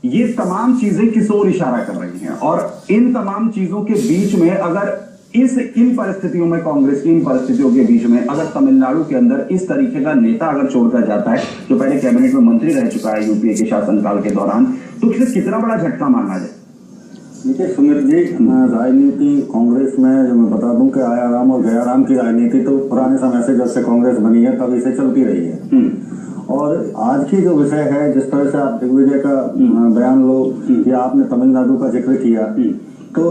ये तमाम चीजें किस ओर इशारा कर रही हैं, और इन तमाम चीजों के बीच में अगर इन परिस्थितियों में, कांग्रेस की इन परिस्थितियों के बीच में अगर तमिलनाडु के अंदर इस तरीके का नेता अगर छोड़कर जाता है जो पहले कैबिनेट में मंत्री रह चुका है यूपीए के शासनकाल के दौरान, तो कितना बड़ा झटका माना जाए? देखिए सुमित जी, राजनीति कांग्रेस में जो मैं बता दूं कि आयाराम और गयाराम की राजनीति तो पुराने समय से जब से कांग्रेस बनी है तभी से चलती रही है। और आज की जो विषय है, जिस तरह से आप दिग्विजय का बयान लो या आपने तमिलनाडु का जिक्र किया, तो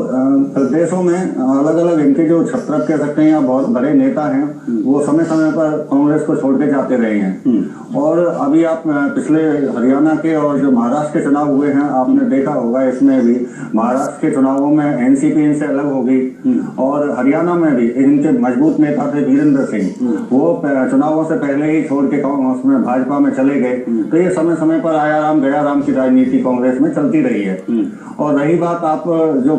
प्रदेशों में अलग अलग इनके जो छत्रक कह सकते हैं या बहुत बड़े नेता हैं, वो समय समय पर कांग्रेस को छोड़ के जाते रहे हैं। और अभी आप पिछले हरियाणा के और जो महाराष्ट्र के चुनाव हुए हैं, आपने देखा होगा, इसमें भी महाराष्ट्र के चुनावों में एनसीपी इनसे अलग हो गई और हरियाणा में भी इनके मजबूत नेता थे वीरेंद्र सिंह, वो चुनावों से पहले ही छोड़ के उसमें भाजपा में चले गए। तो ये समय समय पर आयाराम गयाराम की राजनीति कांग्रेस में चलती रही है। और रही बात आप जो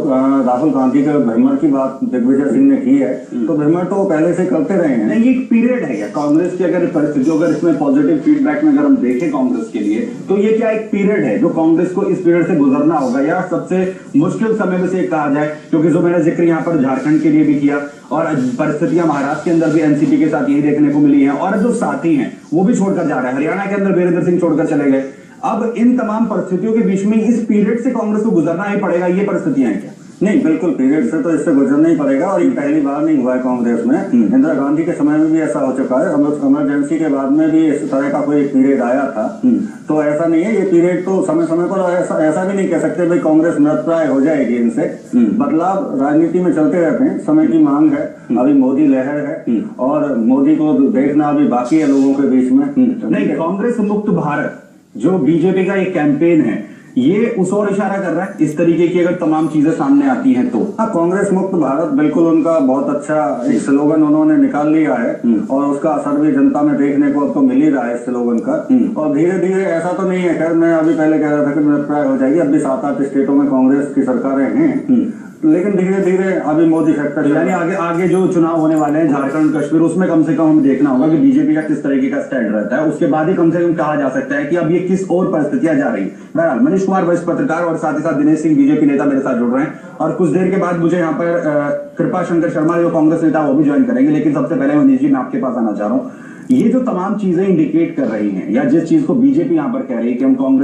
राहुल गांधी के भ्रमण की बात दिग्विजय सिंह ने की है, तो भ्रमण तो पहले से करते रहे हैं। नहीं, एक पीरियड है क्या कांग्रेस की, अगर परिस्थितियों अगर इसमें पॉजिटिव फीडबैक में अगर हम देखें कांग्रेस के लिए, तो ये क्या एक पीरियड है जो कांग्रेस को इस पीरियड से गुजरना होगा, या सबसे मुश्किल समय में से एक कहा जाए? क्योंकि जो मैंने जिक्र यहाँ पर झारखंड के लिए भी किया, और परिस्थितियां महाराष्ट्र के अंदर भी एनसीपी के साथ यही देखने को मिली है, और जो साथी हैं वो भी छोड़कर जा रहे हैं। हरियाणा के अंदर वीरेंद्र सिंह छोड़कर चले गए। अब इन तमाम परिस्थितियों के बीच में इस पीरियड से कांग्रेस को गुजरना ही पड़ेगा, ये परिस्थितियां हैं क्या? नहीं, बिल्कुल पीरियड से तो इससे गुजरना ही पड़ेगा। और ये पहली बार नहीं हुआ है कांग्रेस में, इंदिरा गांधी के समय में भी ऐसा हो चुका है। इमरजेंसी के बाद में भी इस तरह का कोई पीरियड आया था। तो ऐसा नहीं है, ये पीरियड तो समय समय पर ऐसा भी नहीं कह सकते भाई कांग्रेस मृतप्राय हो जाएगी इनसे। बदलाव राजनीति में चलते रहते हैं, समय की मांग है। अभी मोदी लहर है और मोदी को देखना अभी बाकी है लोगों के बीच में। नहीं, कांग्रेस मुक्त भारत जो बीजेपी का एक कैंपेन है, ये उस ओर इशारा कर रहा है इस तरीके की अगर तमाम चीजें सामने आती हैं तो? हाँ, कांग्रेस मुक्त भारत बिल्कुल उनका बहुत अच्छा एक स्लोगन उन्होंने निकाल लिया है और उसका असर भी जनता में देखने को अब तो मिल ही रहा है इस स्लोगन का। और धीरे धीरे, ऐसा तो नहीं है, खैर मैं अभी पहले कह रहा था कि मृतप्राय हो जाएगी, अभी 7-8 स्टेटों में कांग्रेस की सरकारें हैं, लेकिन धीरे धीरे अभी मोदी फैक्टर, यानी आगे जो चुनाव होने वाले हैं झारखंड कश्मीर, उसमें कम से कम हमें देखना होगा कि बीजेपी का किस तरीके का स्टैंड रहता है। उसके बाद ही कम से कम कहा जा सकता है कि अब ये किस और परिस्थितियां जा रही है। बहरहाल मनीष कुमार वरिष्ठ पत्रकार और साथ ही साथ दिनेश सिंह बीजेपी नेता मेरे साथ जुड़ रहे हैं, और कुछ देर के बाद मुझे यहाँ पर कृपा शंकर शर्मा जो कांग्रेस नेता वो भी ज्वाइन करेंगे। लेकिन सबसे पहले मनीष जी, मैं आपके पास आना चाह रहा हूँ, ये जो तमाम चीजें इंडिकेट कर रही हैं, या जिस चीज को बीजेपी यहाँ पर कह रही है कि हम कांग्रेस